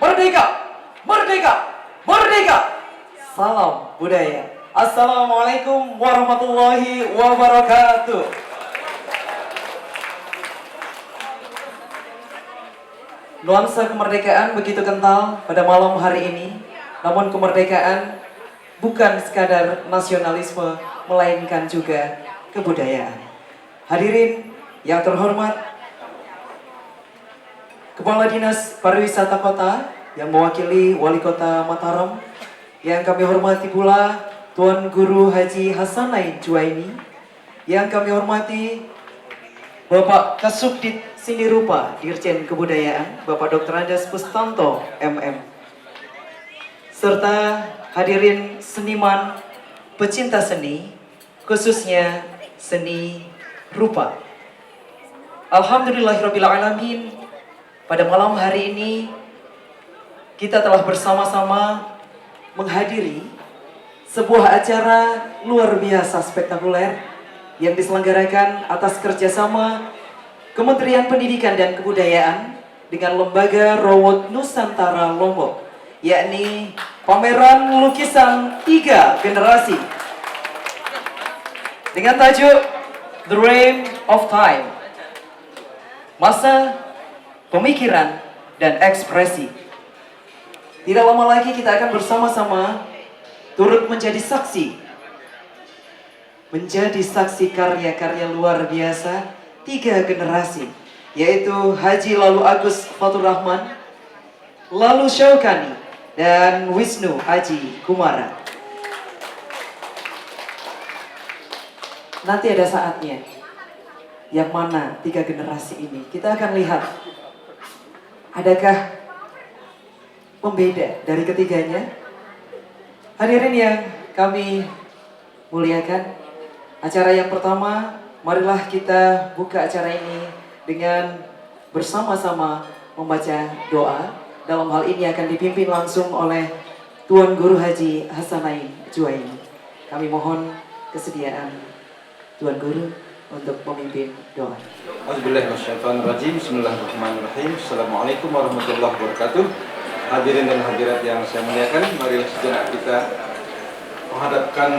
Merdeka! Merdeka! Merdeka! Salam budaya. Assalamualaikum warahmatullahi wabarakatuh. Nuansa kemerdekaan begitu kental pada malam hari ini. Namun kemerdekaan bukan sekadar nasionalisme, melainkan juga kebudayaan. Hadirin yang terhormat, Kepala Dinas Pariwisata Kota yang mewakili Wali Kota Mataram, yang kami hormati pula Tuan Guru Haji Hasanain Juwaini, yang kami hormati Bapak Kasubdit Seni Rupa Dirjen Kebudayaan Bapak Dr. Andes Pustanto MM, serta hadirin seniman pecinta seni, khususnya seni rupa. Alhamdulillahirrabbilalamin, pada malam hari ini kita telah bersama-sama menghadiri sebuah acara luar biasa spektakuler yang diselenggarakan atas kerjasama Kementerian Pendidikan dan Kebudayaan dengan Lembaga Rawat Nusantara Lombok, yakni pameran lukisan 3 generasi dengan tajuk The Reign of Time, masa, pemikiran, dan ekspresi. Tidak lama lagi kita akan bersama-sama turut menjadi saksi karya-karya luar biasa 3 generasi, yaitu Haji Lalu Agus Fatur Rahman, Lalu Syaukani, dan Wisnu Haji Kumara. Nanti ada saatnya yang mana 3 generasi ini kita akan lihat adakah pembeda dari ketiganya. Hadirin yang kami muliakan, acara yang pertama, marilah kita buka acara ini dengan bersama-sama membaca doa. Dalam hal ini akan dipimpin langsung oleh Tuan Guru Haji Hasanain Juwaini. Kami mohon kesediaan Tuan Guru untuk memimpin doa. Auzubillahiminasyaitonirrajim. Bismillahirrahmanirrahim. Assalamualaikum warahmatullahi wabarakatuh. Hadirin dan hadirat yang saya muliakan, marilah sejenak kita menghadapkan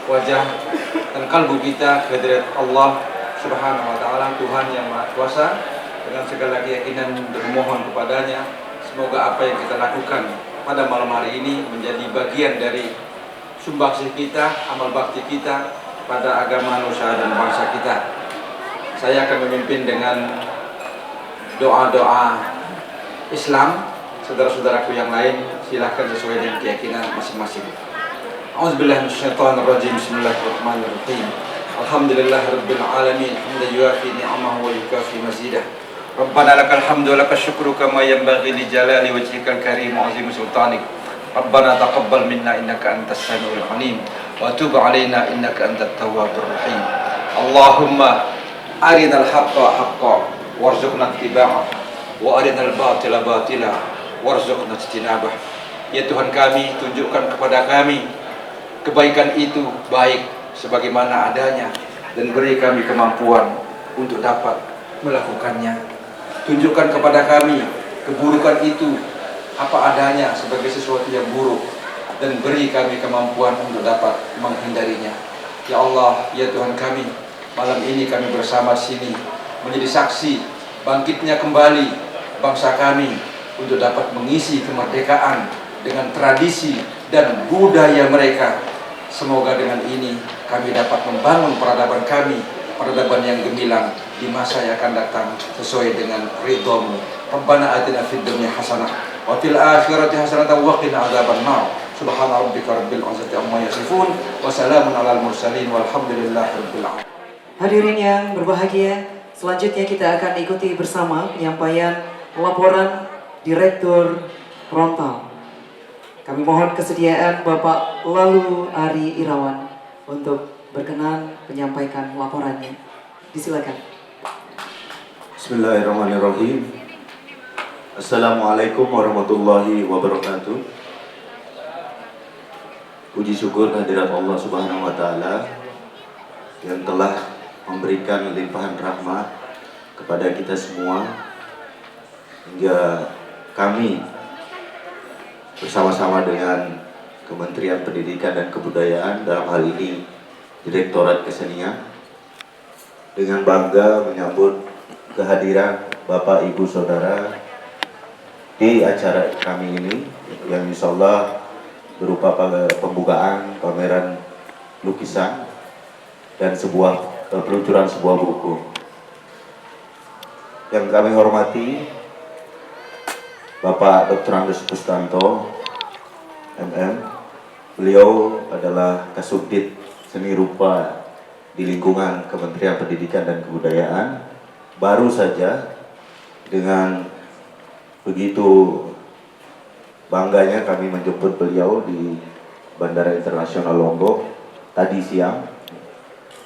wajah dan kalbu kita ke hadirat Allah Subhanahu wa taala, Tuhan yang Maha Kuasa, dengan segala keyakinan dan memohon kepadanya semoga apa yang kita lakukan pada malam hari ini menjadi bagian dari sumbangsih kita, amal bakti kita pada agama nusa dan bangsa kita. Saya akan memimpin dengan doa-doa Islam. Saudara-saudaraku yang lain silahkan sesuai dengan keyakinan masing-masing. A'udzubillahi minasyaitonirrajim. Bismillahirrahmanirrahim. Alhamdulillahirabbil alamin. Hamdan yuafi ni'amahu wa yukafi mazidah. Rabbana lakal hamdu wa lakal syukru kama yanbaghi li jalali wajhikal karim wa 'azimi sultanik. Rabbana taqabbal minna innaka antas samiul alim wa tub 'alaina innaka antat tawwabur rahim. Allahumma arinal haqqa haqqan warzuqna ittiba'ah wa arinal batila batila warzuqna ijtinabah. Ya Tuhan kami, tunjukkan kepada kami kebaikan itu baik sebagaimana adanya dan beri kami kemampuan untuk dapat melakukannya. Tunjukkan kepada kami keburukan itu apa adanya sebagai sesuatu yang buruk dan beri kami kemampuan untuk dapat menghindarinya. Ya Allah, ya Tuhan kami, malam ini kami bersama sini menjadi saksi bangkitnya kembali bangsa kami untuk dapat mengisi kemerdekaan dengan tradisi dan budaya mereka. Semoga dengan ini kami dapat membangun peradaban kami, peradaban yang gemilang di masa yang akan datang sesuai dengan ridho-Mu. Rabbana atina fid dunya hasanah wa fil akhirati hasanah wa qina adzabannar. Subhana rabbika rabbil izzati amma yasifun wa salamun alal mursalin walhamdulillahi rabbil alamin. Hadirin yang berbahagia, selanjutnya kita akan ikuti bersama penyampaian laporan Direktur Frontal. Kami mohon kesediaan Bapak Lalu Ari Irawan untuk berkenan menyampaikan laporannya. Disilakan. Bismillahirrahmanirrahim. Assalamualaikum warahmatullahi wabarakatuh. Puji syukur kehadirat Allah Subhanahu wa taala yang telah memberikan limpahan rahmat kepada kita semua hingga kami bersama-sama dengan Kementerian Pendidikan dan Kebudayaan, dalam hal ini Direktorat Kesenian, dengan bangga menyambut kehadiran Bapak Ibu Saudara di acara kami ini, yang insya Allah berupa pembukaan pameran lukisan dan peluncuran sebuah buku. Yang kami hormati Bapak Dr. Andes Kustanto, MM. Beliau adalah Kasubdit Seni Rupa di lingkungan Kementerian Pendidikan dan Kebudayaan. Baru saja dengan begitu bangganya kami menjemput beliau di Bandara Internasional Lombok tadi siang,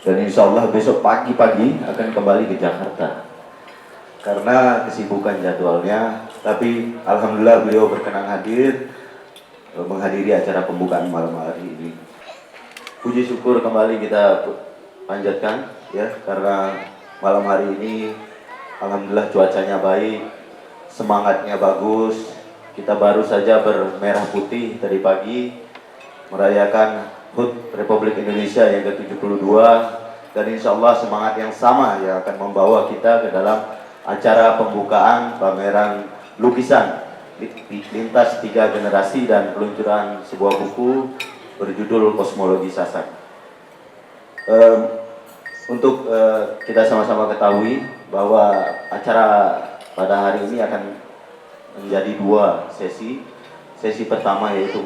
dan insya Allah besok pagi-pagi akan kembali ke Jakarta karena kesibukan jadwalnya. Tapi alhamdulillah beliau berkenan hadir menghadiri acara pembukaan malam hari ini. Puji syukur kembali kita panjatkan ya, karena malam hari ini alhamdulillah cuacanya baik, semangatnya bagus. Kita baru saja bermerah putih tadi pagi merayakan HUT Republik Indonesia yang ke-72, dan insya Allah semangat yang sama yang akan membawa kita ke dalam acara pembukaan pameran lukisan lintas 3 generasi dan peluncuran sebuah buku berjudul Kosmologi Sasak. Untuk kita sama-sama ketahui bahwa acara pada hari ini akan menjadi 2 sesi. Sesi pertama yaitu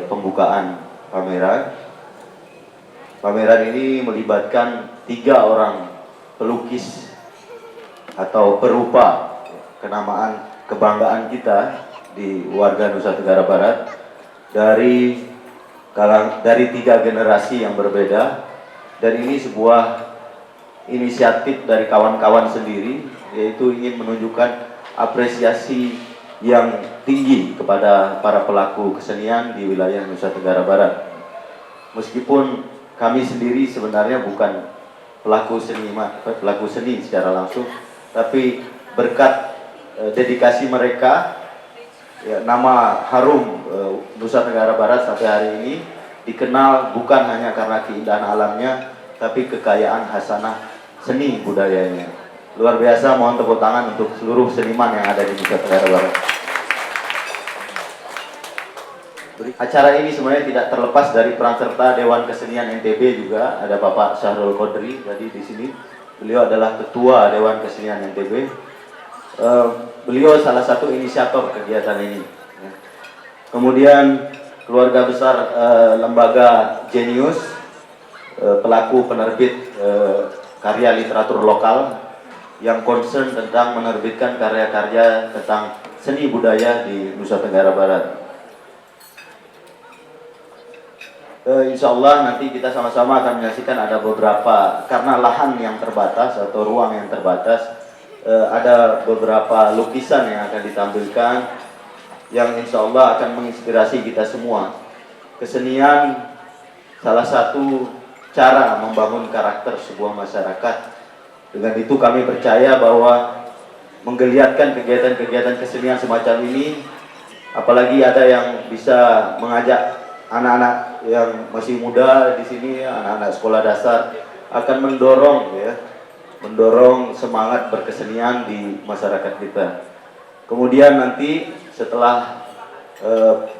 pembukaan pameran. Pameran ini melibatkan 3 orang pelukis atau perupa kenamaan kebanggaan kita di warga Nusa Tenggara Barat dari 3 generasi yang berbeda, dan ini sebuah inisiatif dari kawan-kawan sendiri, yaitu ingin menunjukkan apresiasi yang tinggi kepada para pelaku kesenian di wilayah Nusa Tenggara Barat. Meskipun kami sendiri sebenarnya bukan pelaku seni secara langsung, tapi berkat dedikasi mereka, ya, nama harum Nusa Tenggara Barat sampai hari ini dikenal bukan hanya karena keindahan alamnya, tapi kekayaan hasanah seni budayanya. Luar biasa, mohon tepuk tangan untuk seluruh seniman yang ada di Nusa Tenggara Barat. Acara ini sebenarnya tidak terlepas dari peran serta Dewan Kesenian NTB juga. Ada Bapak Syahrul Qodri, jadi di sini beliau adalah Ketua Dewan Kesenian NTB. Beliau salah satu inisiator kegiatan ini. Kemudian keluarga besar lembaga Genius, pelaku penerbit karya literatur lokal yang concern tentang menerbitkan karya-karya tentang seni budaya di Nusa Tenggara Barat. Insya Allah nanti kita sama-sama akan menyaksikan ada beberapa, karena lahan yang terbatas atau ruang yang terbatas, ada beberapa lukisan yang akan ditampilkan yang insya Allah akan menginspirasi kita semua. Kesenian salah satu cara membangun karakter sebuah masyarakat. Dengan itu kami percaya bahwa menggeliatkan kegiatan-kegiatan kesenian semacam ini, apalagi ada yang bisa mengajak anak-anak yang masih muda di sini, anak-anak sekolah dasar, akan mendorong semangat berkesenian di masyarakat kita. Kemudian nanti setelah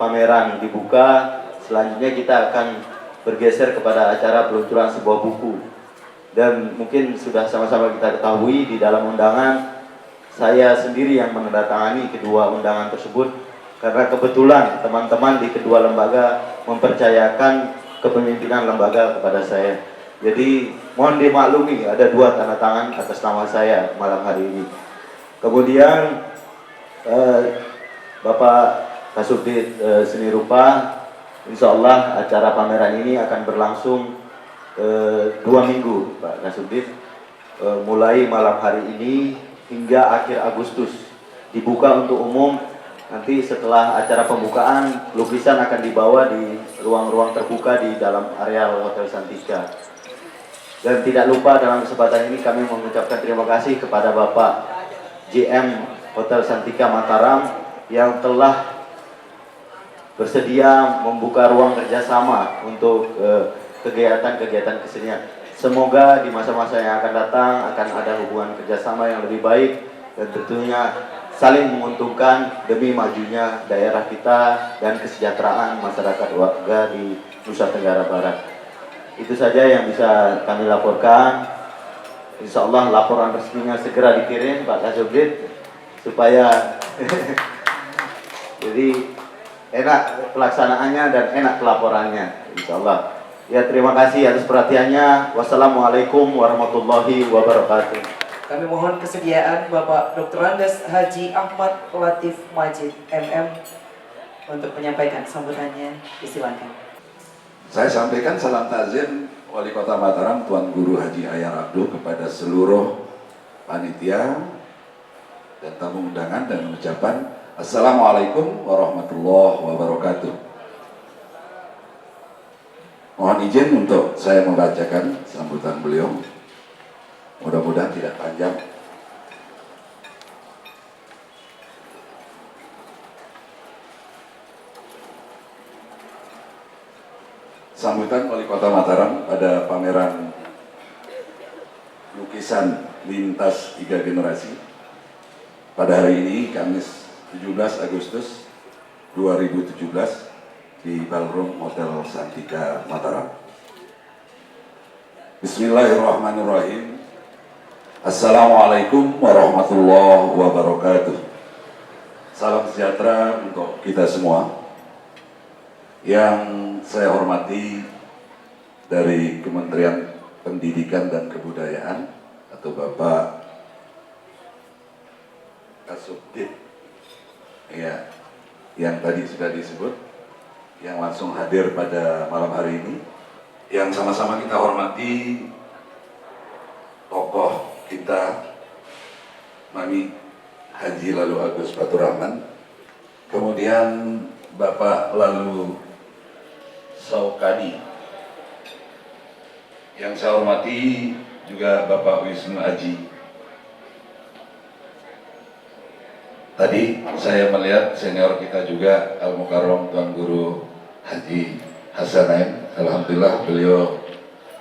pameran dibuka, selanjutnya kita akan bergeser kepada acara peluncuran sebuah buku. Dan mungkin sudah sama-sama kita ketahui, di dalam undangan saya sendiri yang menandatangani kedua undangan tersebut, karena kebetulan teman-teman di kedua lembaga mempercayakan kepemimpinan lembaga kepada saya. Jadi mohon dimaklumi ada 2 tanda tangan atas nama saya malam hari ini. Kemudian Bapak Kasubdit Seni Rupa, insya Allah acara pameran ini akan berlangsung 2 minggu, Pak Kasubdit, mulai malam hari ini hingga akhir Agustus. Dibuka untuk umum. Nanti setelah acara pembukaan, lukisan akan dibawa di ruang-ruang terbuka di dalam areal Hotel Santika. Dan tidak lupa dalam kesempatan ini kami mengucapkan terima kasih kepada Bapak JM Hotel Santika Mataram yang telah bersedia membuka ruang kerjasama untuk kegiatan-kegiatan kesenian. Semoga di masa-masa yang akan datang akan ada hubungan kerjasama yang lebih baik dan tentunya saling menguntungkan demi majunya daerah kita dan kesejahteraan masyarakat warga di Nusa Tenggara Barat. Itu saja yang bisa kami laporkan. Insya Allah laporan resminya segera dikirim Pak Kasubdit supaya jadi enak pelaksanaannya dan enak pelaporannya, insya Allah. Ya, terima kasih atas perhatiannya. Wassalamualaikum warahmatullahi wabarakatuh. Kami mohon kesediaan Bapak Dr. Andes Haji Ahmad Latif Majid MM untuk menyampaikan sambutannya. Disilakan. Saya sampaikan salam takzim Wali Kota Mataram Tuan Guru Haji Ayar Abdul kepada seluruh panitia dan tamu undangan dan ucapan Assalamualaikum warahmatullahi wabarakatuh. Mohon izin untuk saya membacakan sambutan beliau. Mudah-mudahan tidak panjang. Sambutan Wali Kota Mataram pada pameran lukisan lintas 3 generasi pada hari ini, Kamis 17 Agustus 2017 di Ballroom Hotel Santika Mataram. Bismillahirrahmanirrahim. Assalamualaikum warahmatullahi wabarakatuh. Salam sejahtera untuk kita semua. Yang saya hormati dari Kementerian Pendidikan dan Kebudayaan atau Bapak Kasubdit, ya, yang tadi sudah disebut, yang langsung hadir pada malam hari ini, yang sama-sama kita hormati tokoh kita, Mami Haji Lalu Agus Faturrahman, kemudian Bapak Lalu Saukadi, yang saya hormati juga Bapak Wisnu Aji. Tadi saya melihat senior kita juga Al-Mukarram Tuan Guru Haji Hasanain. Alhamdulillah beliau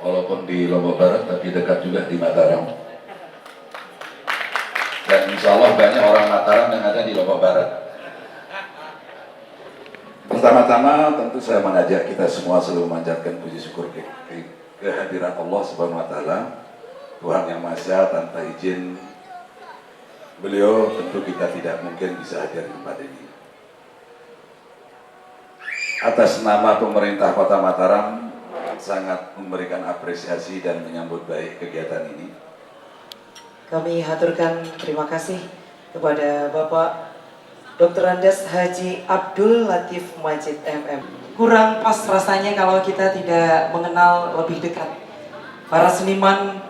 walaupun di Lombok Barat tapi dekat juga di Mataram. Dan insya Allah banyak orang Mataram yang ada di Lombok Barat. Pertama-tama tentu saya mengajak kita semua selalu memanjatkan puji syukur kehadiran Allah Subhanahu wa Ta'ala, Tuhan Yang Maha Esa. Tanpa izin beliau tentu kita tidak mungkin bisa hadir di tempat ini. Atas nama pemerintah Kota Mataram sangat memberikan apresiasi dan menyambut baik kegiatan ini. Kami haturkan terima kasih kepada Bapak Dr. Andes Haji Abdul Latif Majid MM. Kurang pas rasanya kalau kita tidak mengenal lebih dekat para seniman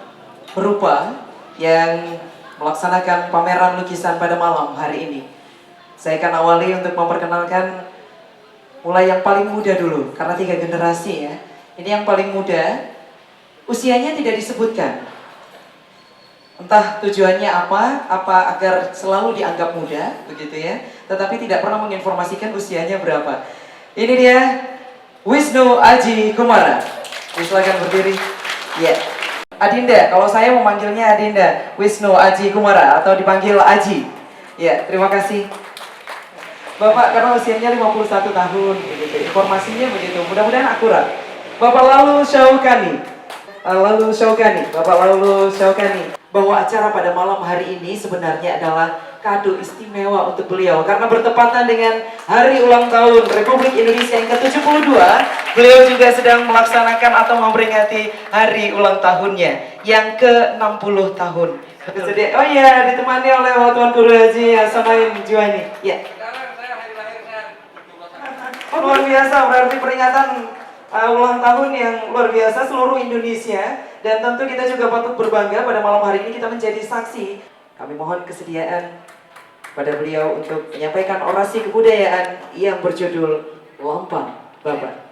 perupa yang melaksanakan pameran lukisan pada malam hari ini. Saya akan awali untuk memperkenalkan mulai yang paling muda dulu, karena 3 generasi ya. Ini yang paling muda, usianya tidak disebutkan. Entah tujuannya apa agar selalu dianggap muda, begitu ya. Tetapi tidak pernah menginformasikan usianya berapa. Ini dia, Wisnu Aji Kumara. Silakan berdiri. Ya. Adinda, kalau saya memanggilnya Adinda, Wisnu Aji Kumara atau dipanggil Aji. Ya, terima kasih. Bapak karena usianya 51 tahun, begitu. Informasinya begitu. Mudah-mudahan akurat. Bapak Lalu Syaukani. Bapak Lalu Syaukani. Bahwa acara pada malam hari ini sebenarnya adalah kado istimewa untuk beliau karena bertepatan dengan hari ulang tahun Republik Indonesia yang ke-72. Beliau juga sedang melaksanakan atau memperingati hari ulang tahunnya yang ke-60 tahun. Oh iya, ditemani oleh Tuan Guru Haji Hasanain Juwaini. Ya. Oh, luar biasa, berarti peringatan ulang tahun yang luar biasa seluruh Indonesia. Dan tentu kita juga patut berbangga pada malam hari ini kita menjadi saksi. Kami mohon kesediaan pada beliau untuk menyampaikan orasi kebudayaan yang berjudul Lompang Babat.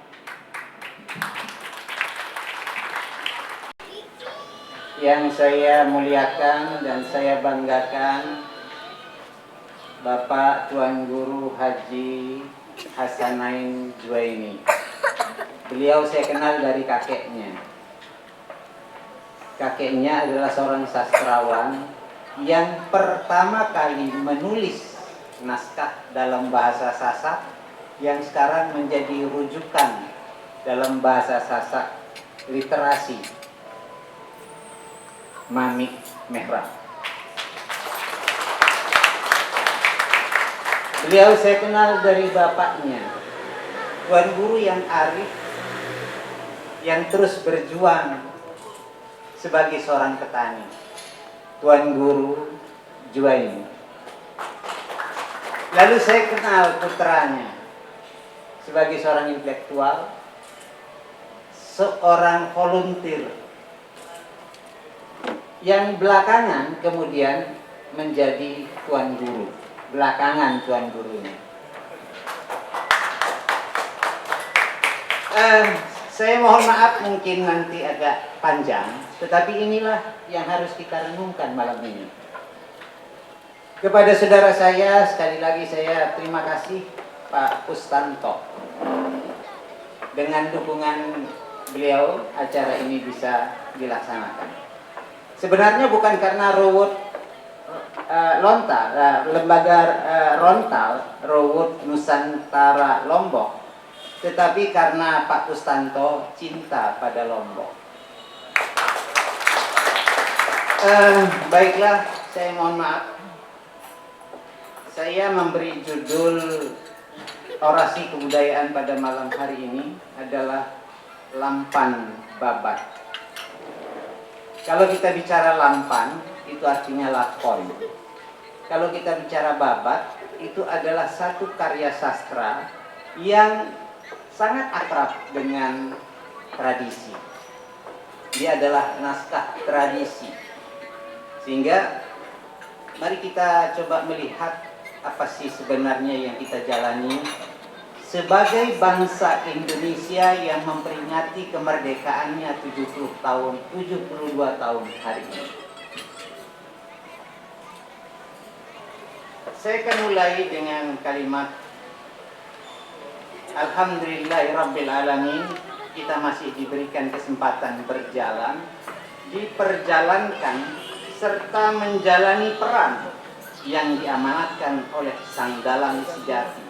Yang saya muliakan dan saya banggakan Bapak Tuan Guru Haji Hasanain Juwaini. Beliau saya kenal dari kakeknya. Kakeknya adalah seorang sastrawan yang pertama kali menulis naskah dalam bahasa Sasak yang sekarang menjadi rujukan dalam bahasa Sasak literasi, Mamik Mehrab. Beliau saya kenal dari bapaknya, tuan guru yang arif, yang terus berjuang sebagai seorang petani, Tuan Guru Juwaini. Lalu saya kenal putranya sebagai seorang intelektual, seorang volunteer yang belakangan kemudian menjadi Tuan Guru. Belakangan Tuan Gurunya. Saya mohon maaf mungkin nanti agak panjang, tetapi inilah yang harus kita renungkan malam ini. Kepada saudara saya, sekali lagi saya terima kasih Pak Kustanto. Dengan dukungan beliau, acara ini bisa dilaksanakan. Sebenarnya bukan karena lembaga Rontal, Rowut Nusantara Lombok, tetapi karena Pak Kustanto cinta pada Lombok. Baiklah, saya mohon maaf. Saya memberi judul orasi kebudayaan pada malam hari ini adalah Lampan Babat. Kalau kita bicara lampan, itu artinya lakon. Kalau kita bicara babat, itu adalah satu karya sastra yang sangat akrab dengan tradisi. Dia adalah naskah tradisi. Sehingga mari kita coba melihat apa sih sebenarnya yang kita jalani sebagai bangsa Indonesia yang memperingati kemerdekaannya 72 tahun hari ini. Saya akan mulai dengan kalimat Alhamdulillahirrabbilalamin. Kita masih diberikan kesempatan berjalan, diperjalankan, serta menjalani peran yang diamanatkan oleh Sang Dalang Sejati.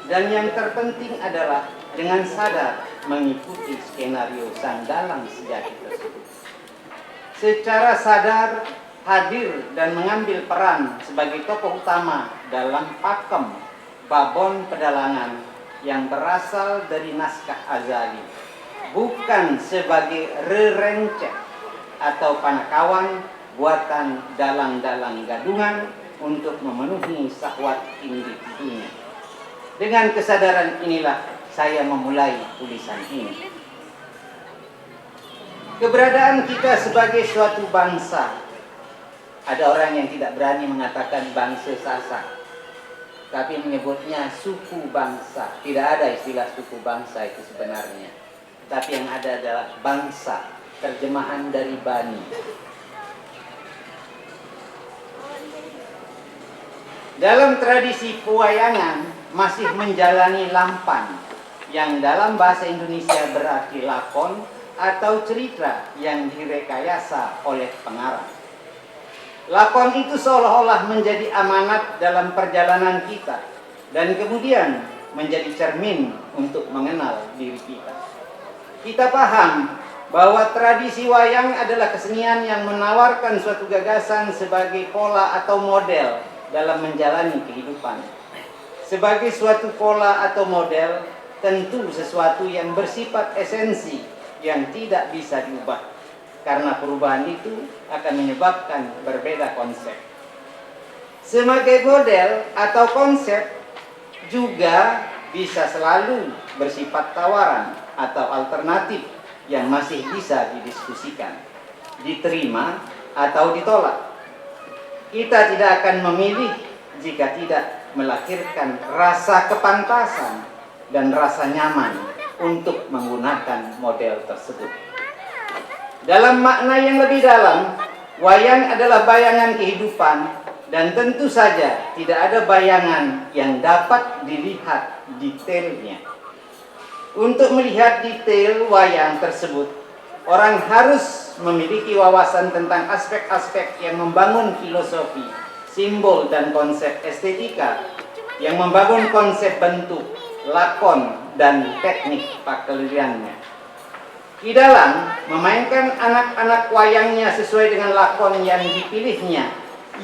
Dan yang terpenting adalah dengan sadar mengikuti skenario Sang Dalang Sejati tersebut. Secara sadar hadir dan mengambil peran sebagai tokoh utama dalam pakem babon pedalangan yang berasal dari naskah azali, bukan sebagai rerenceh atau panakawan buatan dalang-dalang gadungan untuk memenuhi syahwat individunya. Dengan kesadaran inilah saya memulai tulisan ini. Keberadaan kita sebagai suatu bangsa, ada orang yang tidak berani mengatakan bangsa Sasak, tapi menyebutnya suku bangsa. Tidak ada istilah suku bangsa itu sebenarnya, tapi yang ada adalah bangsa, terjemahan dari Bani. Dalam tradisi pewayangan masih menjalani lampan, yang dalam bahasa Indonesia berarti lakon atau cerita yang direkayasa oleh pengarang. Lakon itu seolah-olah menjadi amanat dalam perjalanan kita dan kemudian menjadi cermin untuk mengenal diri kita. Kita paham bahwa tradisi wayang adalah kesenian yang menawarkan suatu gagasan sebagai pola atau model dalam menjalani kehidupan. Sebagai suatu pola atau model, tentu sesuatu yang bersifat esensi yang tidak bisa diubah. Karena perubahan itu akan menyebabkan berbeda konsep. Sebagai model atau konsep juga bisa selalu bersifat tawaran atau alternatif yang masih bisa didiskusikan, diterima atau ditolak. Kita tidak akan memilih jika tidak melahirkan rasa kepantasan dan rasa nyaman untuk menggunakan model tersebut. Dalam makna yang lebih dalam, wayang adalah bayangan kehidupan Dan tentu saja tidak ada bayangan yang dapat dilihat detailnya. Untuk melihat detail wayang tersebut, orang harus memiliki wawasan tentang aspek-aspek yang membangun filosofi, simbol dan konsep estetika, yang membangun konsep bentuk, lakon, dan teknik pakelirannya. Ki Dalang memainkan anak-anak wayangnya sesuai dengan lakon yang dipilihnya,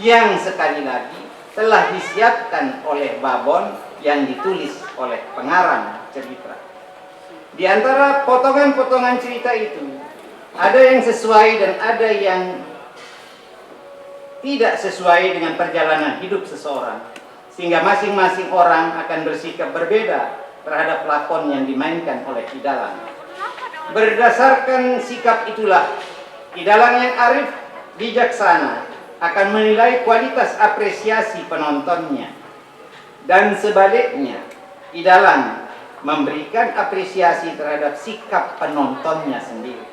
yang sekali lagi telah disiapkan oleh babon yang ditulis oleh pengarang cerita. Di antara potongan-potongan cerita itu, ada yang sesuai dan ada yang tidak sesuai dengan perjalanan hidup seseorang, sehingga masing-masing orang akan bersikap berbeda terhadap lakon yang dimainkan oleh Ki Dalang. Berdasarkan sikap itulah, Ki Dalang yang arif, bijaksana akan menilai kualitas apresiasi penontonnya. Dan sebaliknya, Ki Dalang memberikan apresiasi terhadap sikap penontonnya sendiri.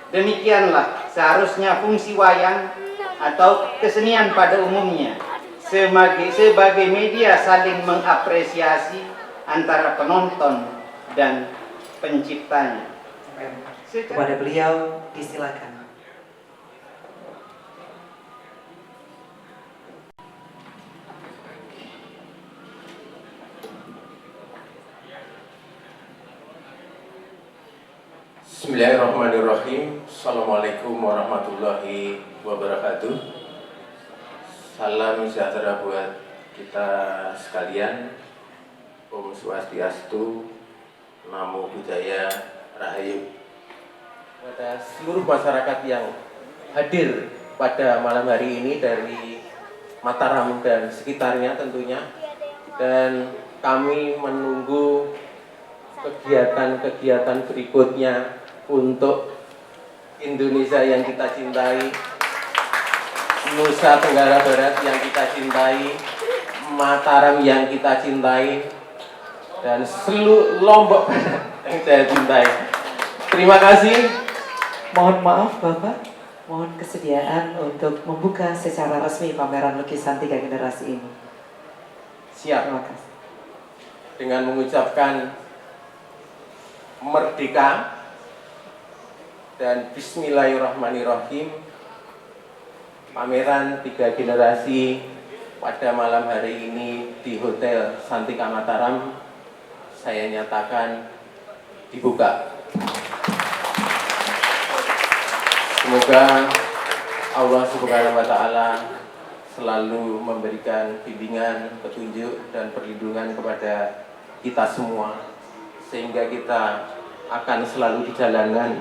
Demikianlah seharusnya fungsi wayang atau kesenian pada umumnya sebagai media saling mengapresiasi antara penonton dan penciptanya. Kepada beliau disilakan. Bismillahirrahmanirrahim. Assalamualaikum warahmatullahi wabarakatuh. Salam sejahtera buat kita sekalian. Om Swastiastu, Namo Buddhaya, Rahayu. Kepada seluruh masyarakat yang hadir pada malam hari ini dari Mataram dan sekitarnya tentunya, dan kami menunggu kegiatan-kegiatan berikutnya untuk Indonesia yang kita cintai, Nusa Tenggara Barat yang kita cintai, Mataram yang kita cintai, dan seluruh Lombok Barat yang saya cintai. Terima kasih. Mohon maaf Bapak, mohon kesediaan untuk membuka secara resmi pameran lukisan 3 generasi ini. Siap. Terima kasih. Dengan mengucapkan merdeka dan bismillahirrahmanirrahim, pameran 3 generasi pada malam hari ini di Hotel Santika Mataram saya nyatakan dibuka. Semoga Allah Subhanahu wa Ta'ala selalu memberikan bimbingan, petunjuk, dan perlindungan kepada kita semua, sehingga kita akan selalu dijalankan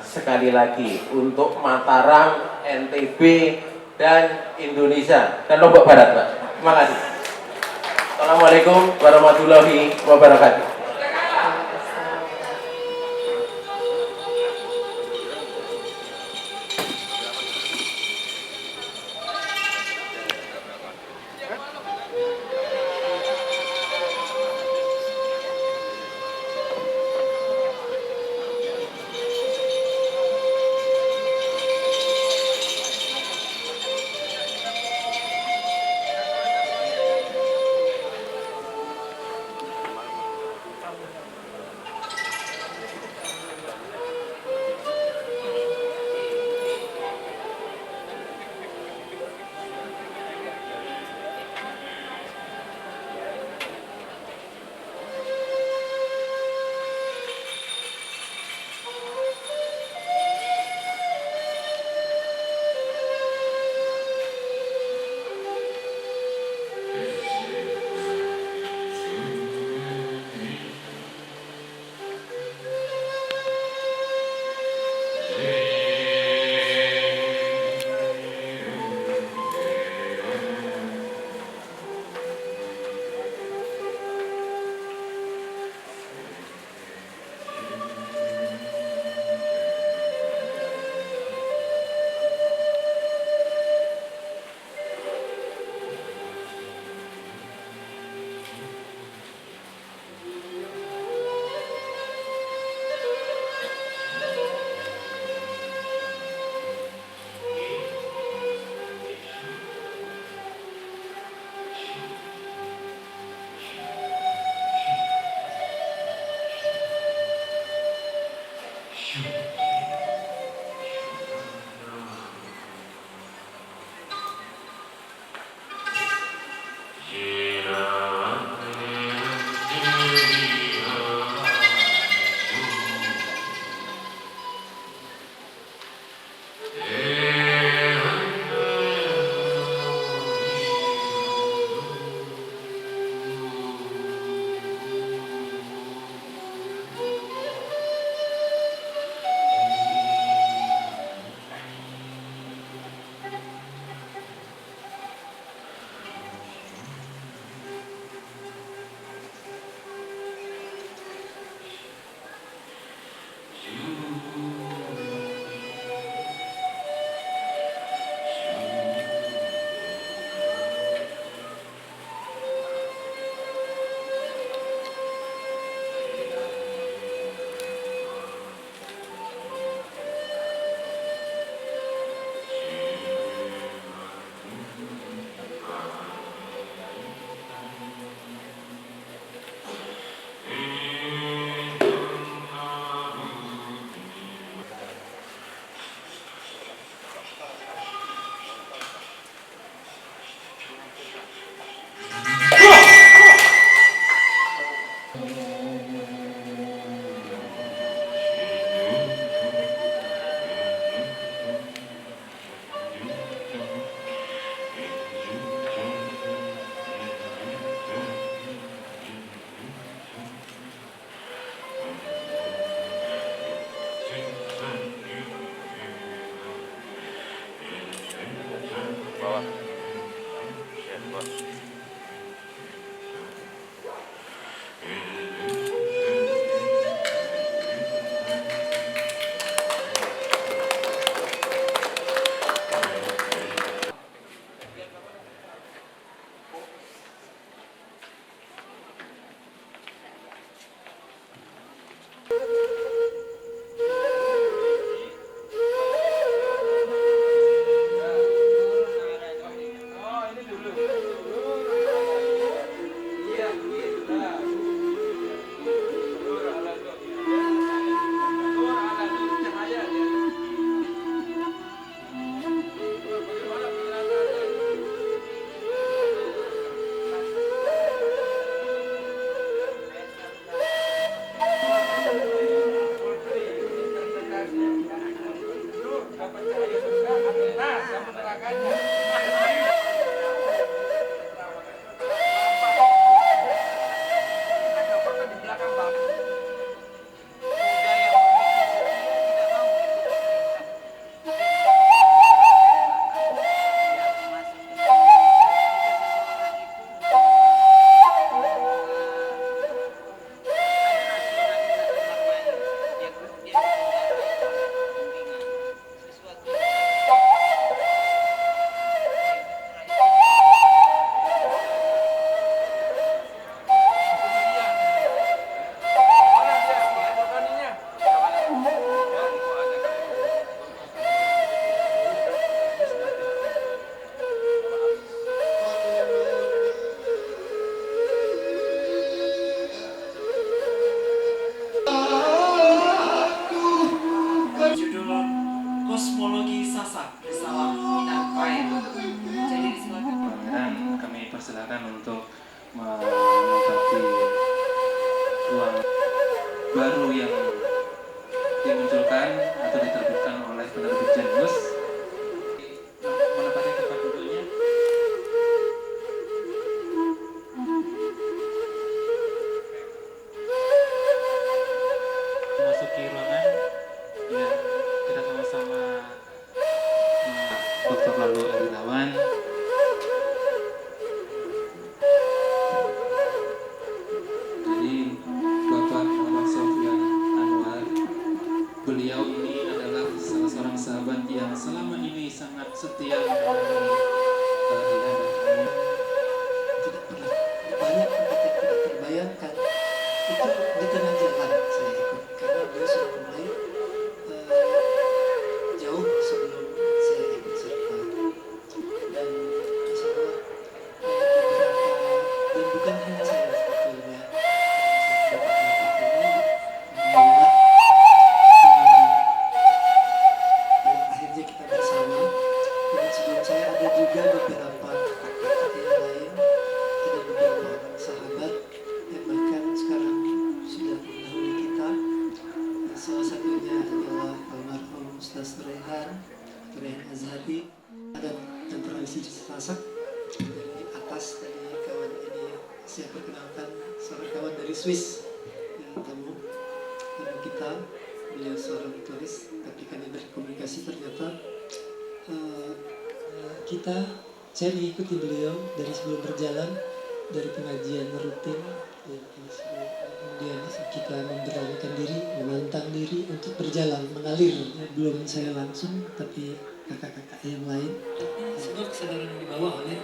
sekali lagi untuk Mataram, NTB, dan Indonesia dan Lombok Barat, Pak. Terima kasih. Assalamualaikum warahmatullahi wabarakatuh. dipersilakan untuk menempati ruang baru yang dimunculkan atau diterbitkan oleh penerbit Jenius. Menempati tempat duduknya. Memasuki ruangan, ya kita sama-sama Dr. Lalu Erinawan. Jadi Bapak Muhammad Sofyan Anwar, beliau ini adalah salah seorang sahabat yang selama ini sangat setia menemani Ria dan kami. Tidak pernah banyak tempat yang tidak terbayangkan itu di tengah jalan saya ikut karena beliau sudah mulai jauh sebelum saya ikut serta dan insya Allah beberapa dan bukan hanya saya sebetulnya bapak-bapak ini alhamdulillah akhirnya kita bersama dan sebelum saya ada juga beberapa kakak-kakak yang lain, ada beberapa orang sahabat yang bahkan sekarang sudah mendahului kita. Salah satunya adalah almarhum Ustaz Rehan Azhari, dan tradisi Sasak dari atas dari kawan ini. Saya perkenalkan seorang kawan dari Swiss yang tamu kita. Beliau seorang tulis, tapi kami berkomunikasi ternyata saya mengikuti beliau dari sebelum berjalan, dari pengajian rutin ya, kemudian kita memberanikan diri, menantang diri untuk berjalan, mengalir ya, belum saya langsung tapi kakak-kakak yang lain. Semua kesadaran yang dibawa oleh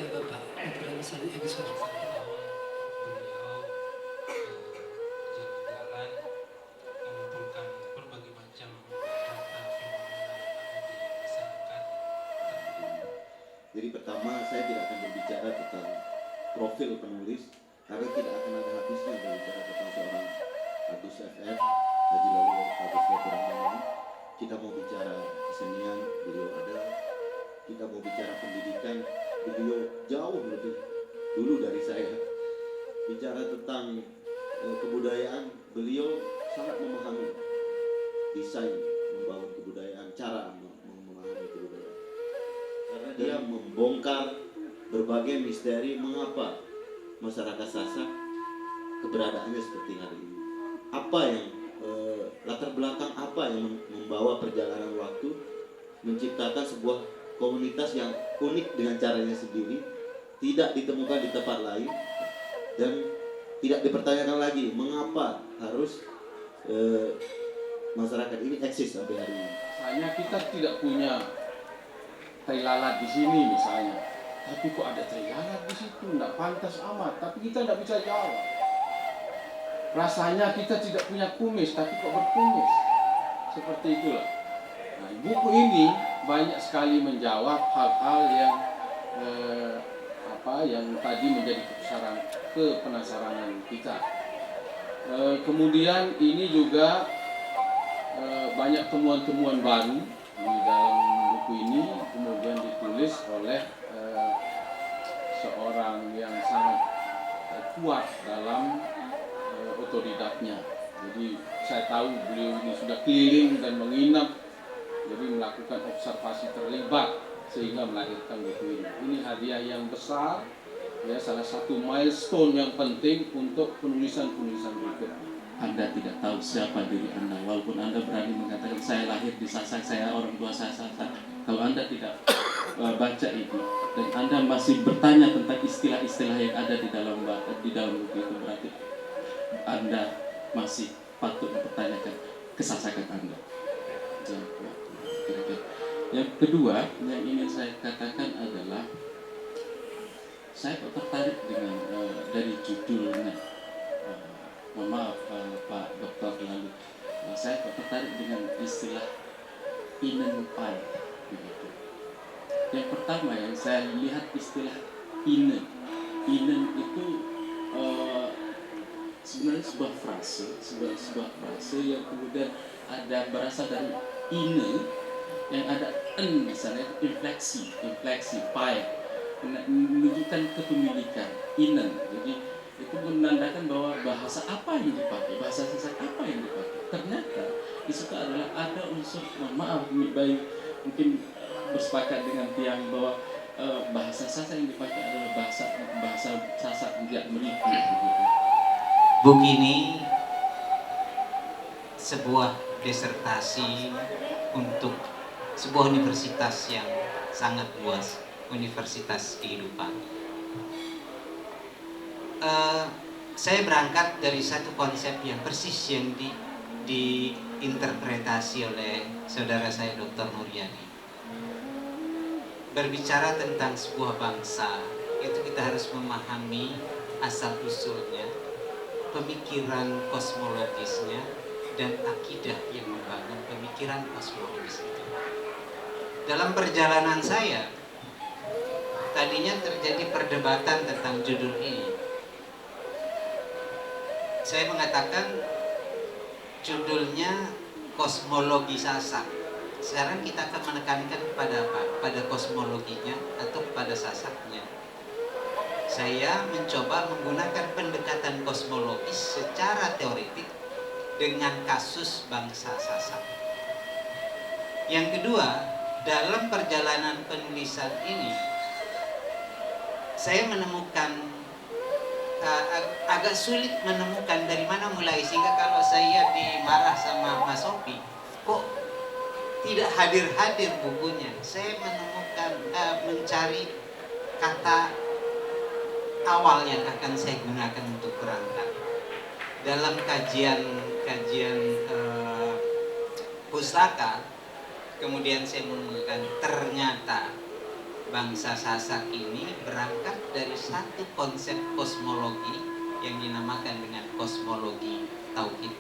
Bapak Ibrahim Salih Agus Warfa. Beliau jalan-jalan mengumpulkan berbagai macam data fenomena yang ada di masyarakat. Jadi pertama saya tidak akan berbicara tentang profil penulis karena tidak akan ada habisnya berbicara tentang seorang Agus FF, Haji Lalu Agus Rahman. Kita mau bicara kesenian, beliau ada. Kita mau bicara pendidikan, beliau jauh lebih dulu dari saya. Bicara tentang kebudayaan, beliau sangat memahami desain membangun kebudayaan, cara memahami kebudayaan. Karena dia membongkar berbagai misteri mengapa masyarakat Sasak keberadaannya seperti hari ini. Apa yang latar belakang apa yang membawa perjalanan waktu menciptakan sebuah komunitas yang unik dengan caranya sendiri, tidak ditemukan di tempat lain dan tidak dipertanyakan lagi mengapa harus masyarakat ini eksis sampai hari ini. Hanya kita tidak punya tai lalat di sini misalnya, tapi kok ada tai lalat di situ, tidak pantas amat, tapi kita tidak bisa jawab. Rasanya kita tidak punya kumis, tapi kok berkumis, seperti itulah. Nah, buku ini banyak sekali menjawab hal-hal yang tadi menjadi kepenasaran kita. Kemudian ini juga banyak temuan-temuan baru di dalam buku ini, kemudian ditulis oleh seorang yang sangat kuat dalam otodidaknya. Jadi saya tahu beliau ini sudah keliling dan menginap, jadi melakukan observasi terlibat sehingga melahirkan buku ini. Ini hadiah yang besar, ya, salah satu milestone yang penting untuk penulisan-penulisan berikutnya. Anda tidak tahu siapa diri Anda, walaupun Anda berani mengatakan saya lahir di Sasak, saya orang tua saya Sasak. Kalau Anda tidak baca itu dan Anda masih bertanya tentang istilah-istilah yang ada di dalam buku itu, berarti Anda masih patut mempertanyakan kesasakan Anda. Yang kedua yang ingin saya katakan adalah saya kok tertarik dengan dari judulnya. Mohon maaf Pak Dokter lalu saya kok tertarik dengan istilah Innenpai begitu. Yang pertama yang saya lihat istilah Innen itu sebenarnya sebuah frase yang kemudian ada berasal dari inne yang ada misalnya infleksi pai menunjukkan kepemilikan inen. Jadi itu menandakan bahwa bahasa apa yang dipakai, bahasa Sasak apa yang dipakai. Ternyata di situ adalah ada unsur, mohon maaf, baik mungkin bersepakat dengan tiang bahwa bahasa Sasak yang dipakai adalah bahasa Sasak tidak meripu. Buku ini sebuah disertasi untuk sebuah universitas yang sangat luas, Universitas Kehidupan. Saya berangkat dari satu konsep yang persis yang diinterpretasi oleh saudara saya Dr. Nuryadi. Berbicara tentang sebuah bangsa, itu kita harus memahami asal usulnya, pemikiran kosmologisnya, dan akidah yang membangun pemikiran kosmologis itu. Dalam perjalanan saya, tadinya terjadi perdebatan tentang judul ini. Saya mengatakan judulnya kosmologi Sasak. Sekarang kita akan menekankan kepada apa? Pada kosmologinya atau pada Sasaknya. Saya mencoba menggunakan pendekatan kosmologis secara teoretik dengan kasus bangsa Sasak. Yang kedua, dalam perjalanan penulisan ini, saya menemukan agak sulit menemukan dari mana mulai, sehingga kalau saya dimarah sama Mas Sofi, kok tidak hadir-hadir bukunya. Saya menemukan mencari kata awal yang akan saya gunakan untuk berangkat. Dalam kajian pustaka, kemudian saya menemukan ternyata bangsa Sasak ini berangkat dari satu konsep kosmologi yang dinamakan dengan kosmologi tauhid.